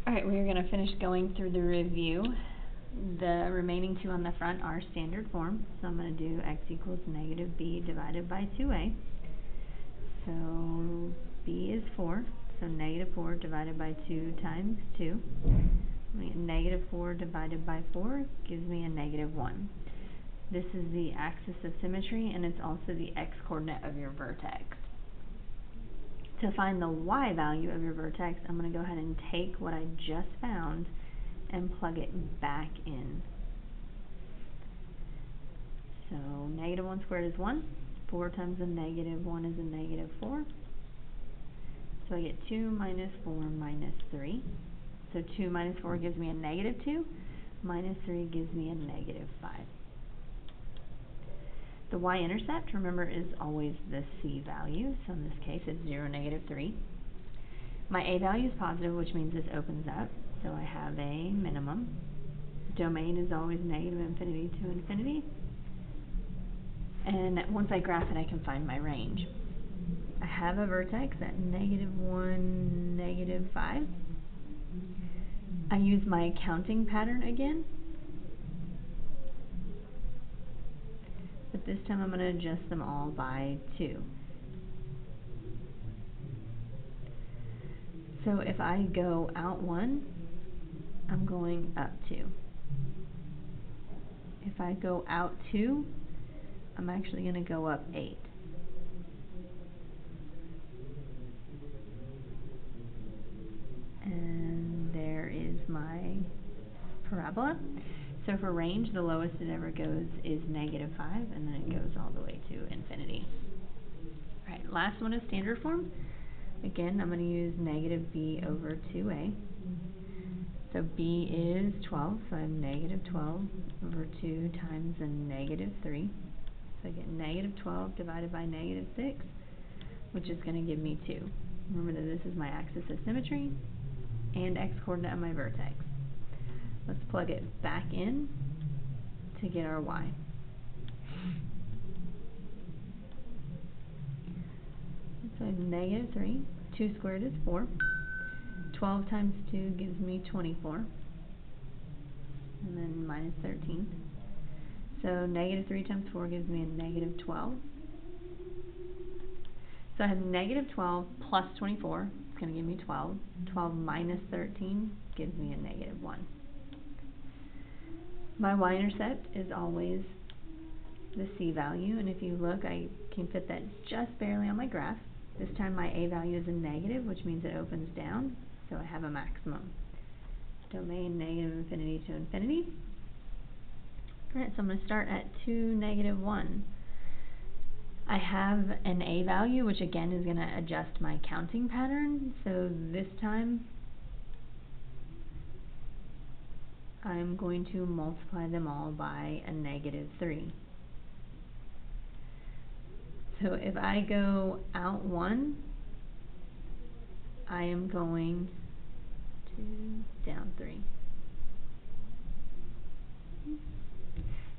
Alright, we're going to finish going through the review. The remaining two on the front are standard form, so I'm going to do x equals negative b divided by 2a. So b is 4, so negative 4 divided by 2 times 2. Negative 4 divided by 4 gives me a negative 1. This is the axis of symmetry, and it's also the x-coordinate of your vertex. To find the y value of your vertex, I'm going to go ahead and take what I just found and plug it back in. So negative 1 squared is 1. 4 times a negative 1 is a negative 4. So I get 2 minus 4 minus 3. So 2 minus 4 gives me a negative 2. Minus 3 gives me a negative 5. The y-intercept, remember, is always the c value, so in this case it's 0, negative 3. My a value is positive, which means this opens up, so I have a minimum. Domain is always negative infinity to infinity. And once I graph it, I can find my range. I have a vertex at negative 1, negative 5. I use my counting pattern again. But this time I'm going to adjust them all by 2. So if I go out 1, I'm going up 2. If I go out 2, I'm actually going to go up 8. And there is my parabola. So for range, the lowest it ever goes is negative 5, and then it goes all the way to infinity. Alright, last one is standard form. Again, I'm going to use negative b over 2a. So b is 12, so I have negative 12 over 2 times a negative 3. So I get negative 12 divided by negative 6, which is going to give me 2. Remember that this is my axis of symmetry and x-coordinate of my vertex. Let's plug it back in to get our y. So I have negative 3. 2 squared is 4. 12 times 2 gives me 24. And then minus 13. So negative 3 times 4 gives me a negative 12. So I have negative 12 plus 24. It's going to give me 12. 12 minus 13 gives me a negative 1. My y-intercept is always the c value, and if you look, I can fit that just barely on my graph. This time my a value is a negative, which means it opens down, so I have a maximum. Domain negative infinity to infinity. Alright, so I'm going to start at 2, negative 1. I have an a value, which again is going to adjust my counting pattern, so this time I'm going to multiply them all by a negative 3. So if I go out 1, I am going to down 3.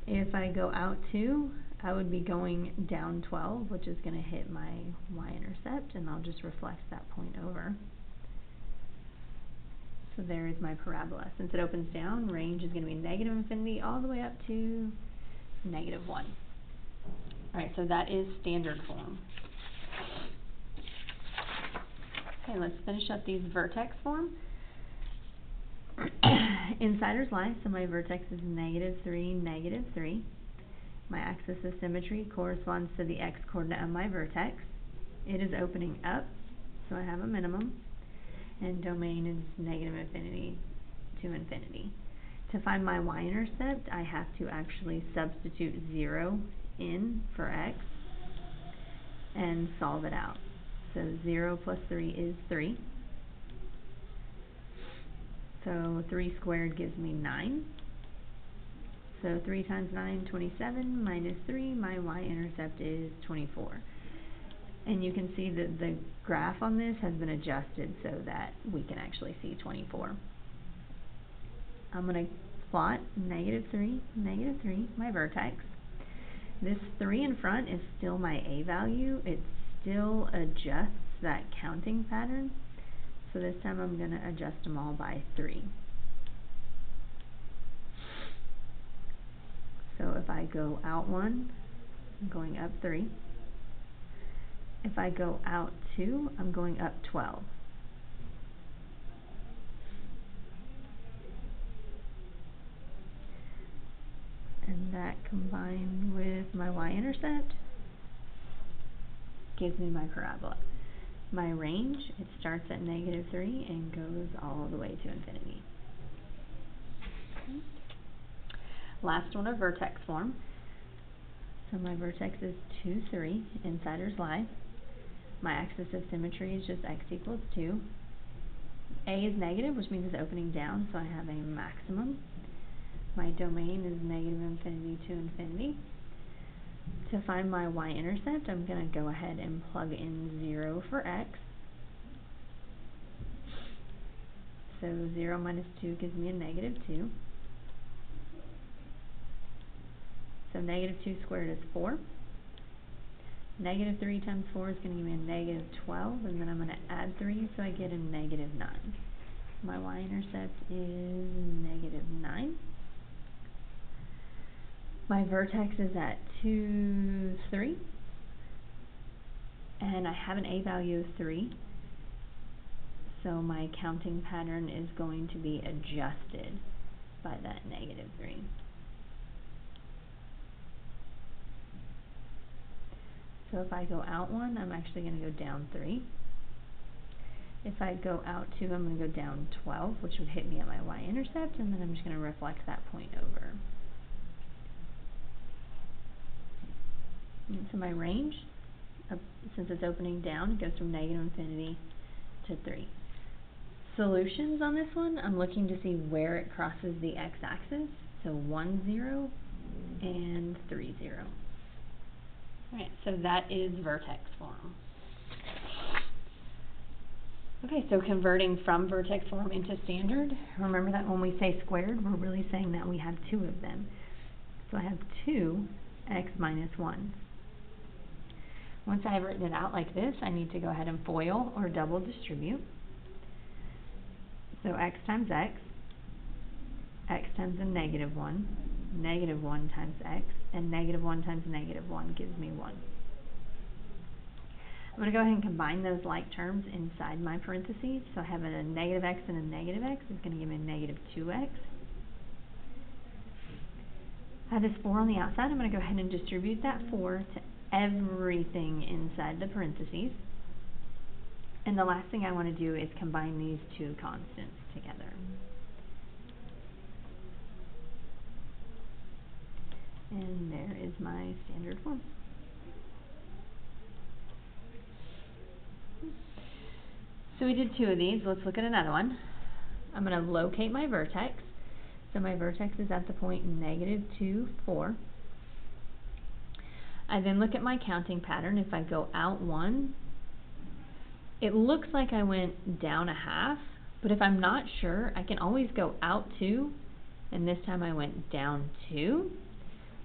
If I go out 2, I would be going down 12, which is going to hit my y-intercept, and I'll just reflect that point over. So there is my parabola. Since it opens down, range is going to be negative infinity all the way up to negative 1. Alright, so that is standard form. Okay, let's finish up these vertex form. Insiders lie, so my vertex is negative 3, negative 3. My axis of symmetry corresponds to the x-coordinate of my vertex. It is opening up, so I have a minimum. And domain is negative infinity to infinity. To find my y-intercept, I have to actually substitute 0 in for x and solve it out. So 0 plus 3 is 3. So 3 squared gives me 9. So 3 times 9, 27, minus 3, my y-intercept is 24. And you can see that the graph on this has been adjusted so that we can actually see 24. I'm going to plot negative 3, my vertex. This 3 in front is still my a value. It still adjusts that counting pattern. So this time I'm going to adjust them all by 3. So if I go out 1, I'm going up 3. If I go out 2, I'm going up 12. And that combined with my y-intercept gives me my parabola. My range, it starts at -3 and goes all the way to infinity. Okay. Last one, a vertex form. So my vertex is 2, 3, insiders lie. My axis of symmetry is just x equals 2. A is negative, which means it's opening down, so I have a maximum. My domain is -infinity to infinity. To find my y-intercept, I'm going to go ahead and plug in 0 for x. So 0 minus 2 gives me a -2. So -2 squared is 4. -3 times 4 is going to give me a -12, and then I'm going to add 3, so I get a -9. My y-intercept is -9. My vertex is at 2, 3, and I have an a value of 3, so my counting pattern is going to be adjusted by that -3. So if I go out 1, I'm actually going to go down 3. If I go out 2, I'm going to go down 12, which would hit me at my y-intercept, and then I'm just going to reflect that point over. And so my range, since it's opening down, it goes from -infinity to 3. Solutions on this one, I'm looking to see where it crosses the x-axis, so 1, 0, and 3, 0. Alright, so that is vertex form. Okay, so converting from vertex form into standard, remember that when we say squared, we're really saying that we have 2 of them. So I have 2 x minus 1. Once I have written it out like this, I need to go ahead and FOIL or double distribute. So x times x times a -1, -1 times x, and -1 times -1 gives me 1. I'm going to go ahead and combine those like terms inside my parentheses. So I have a -x and a -x. It's going to give me a -2x. I have this 4 on the outside. I'm going to go ahead and distribute that 4 to everything inside the parentheses. And the last thing I want to do is combine these two constants together. And there is my standard form. So we did 2 of these. Let's look at another one. I'm going to locate my vertex. So my vertex is at the point -2, 4. I then look at my counting pattern. If I go out 1, it looks like I went down a half, but if I'm not sure, I can always go out 2, and this time I went down 2.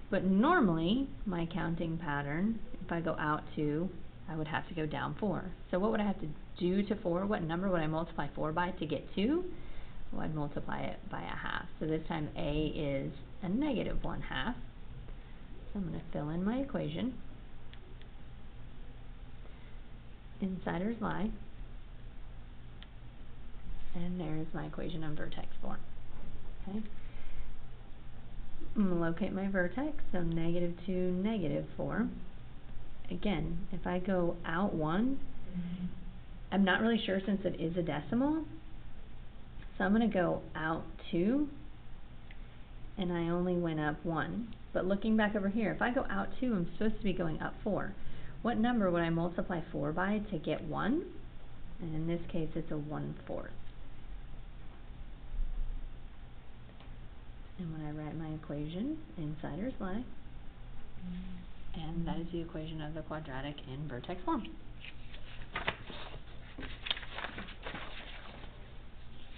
But normally, my counting pattern, if I go out 2, I would have to go down 4. So what would I have to do to 4? What number would I multiply 4 by to get 2? Well, I'd multiply it by a half. So this time A is a -1/2. So I'm going to fill in my equation. Insiders lie. And there's my equation in vertex form. Okay. I'm going to locate my vertex, so -2, -4. Again, if I go out 1, I'm not really sure since it is a decimal, so I'm going to go out 2, and I only went up 1. But looking back over here, if I go out 2, I'm supposed to be going up 4. What number would I multiply 4 by to get 1? And in this case, it's a 1/4. And when I write my equation, insiders lie. And that is the equation of the quadratic in vertex form.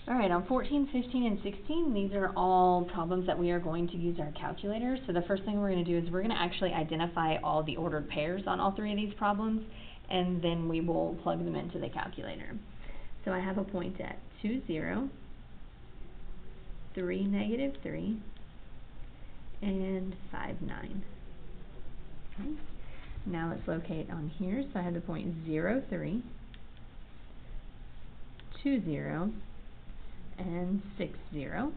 Alright, on 14, 15, and 16, these are all problems that we are going to use our calculator. So the first thing we're going to do is we're going to actually identify all the ordered pairs on all 3 of these problems, and then we will plug them into the calculator. So I have a point at 2, 0, 3, negative 3, and 5, 9. Okay. Now let's locate on here. So I have the point 0, 3, 2, 0, and 6, 0.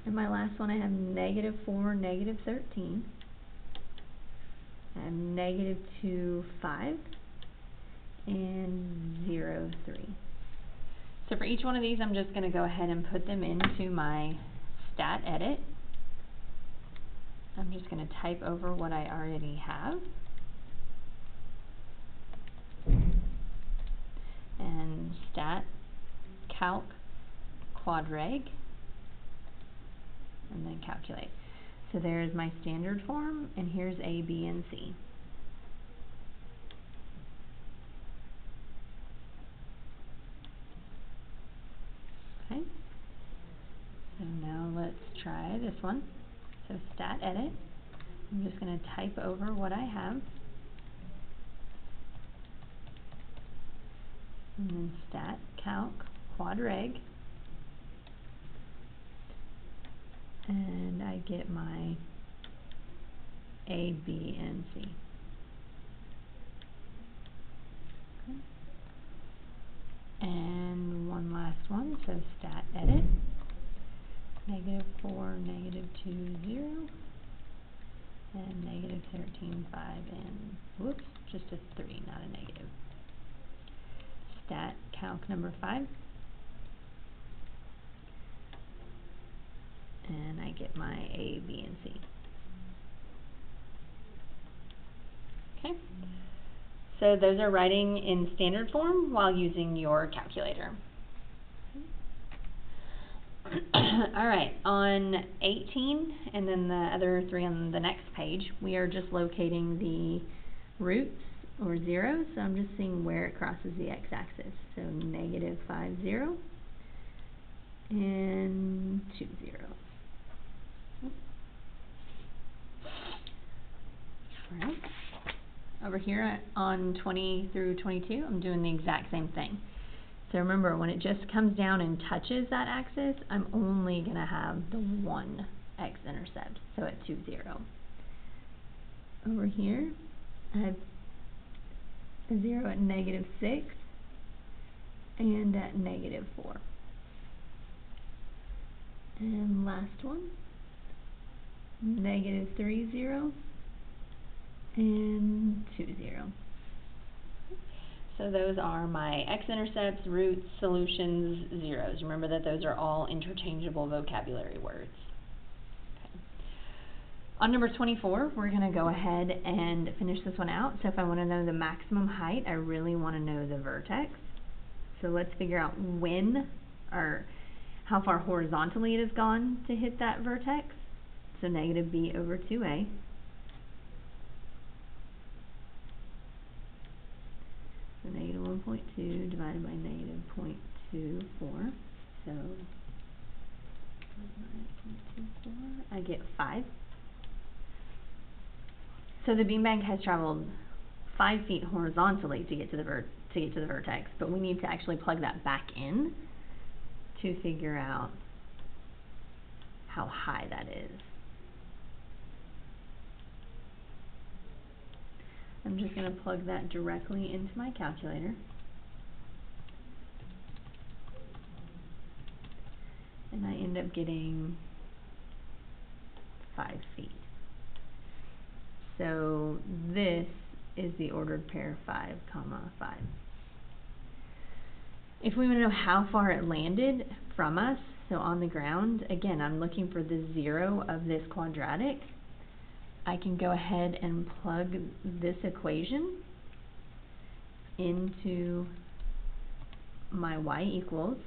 And my last one, I have negative 4, negative 13. I have negative 2, 5, and 0, 3. So for each one of these, I'm just going to go ahead and put them into my stat edit. I'm just going to type over what I already have. And stat, calc, quadreg, and then calculate. So there's my standard form, and here's A, B, and C. Okay. So now let's try this one. So stat edit. I'm just going to type over what I have. And then stat, calc, quadreg. And I get my A, B, and C. Okay. And one last one, so stat edit. Negative 4, negative 2, 0. And negative 13, 5, and whoops, just a 3, not a negative. Stat calc number 5. And I get my A, B, and C. Okay. So those are writing in standard form while using your calculator. Alright, on 18 and then the other 3 on the next page, we are just locating the roots or zeros. So I'm just seeing where it crosses the x-axis. So negative 5, 0 and 2, 0. Alright. Over here on 20 through 22, I'm doing the exact same thing. So remember, when it just comes down and touches that axis, I'm only going to have the one x-intercept, so at 2, 0. Over here, I have a 0 at negative 6 and at negative 4. And last one, negative 3, 0 and 2, 0. So those are my x-intercepts, roots, solutions, zeros. Remember that those are all interchangeable vocabulary words. Okay. On number 24, we're going to go ahead and finish this one out. So if I want to know the maximum height, I really want to know the vertex. So let's figure out when or how far horizontally it has gone to hit that vertex. So negative b over 2a. So negative 1.2 divided by negative 0.24. So 0.24, I get 5. So the beanbag has traveled 5 feet horizontally to get to the vertex, but we need to actually plug that back in to figure out how high that is. I'm just going to plug that directly into my calculator. And I end up getting 5 feet. So this is the ordered pair 5, 5. If we want to know how far it landed from us, so on the ground, again, I'm looking for the 0 of this quadratic. I can go ahead and plug this equation into my y equals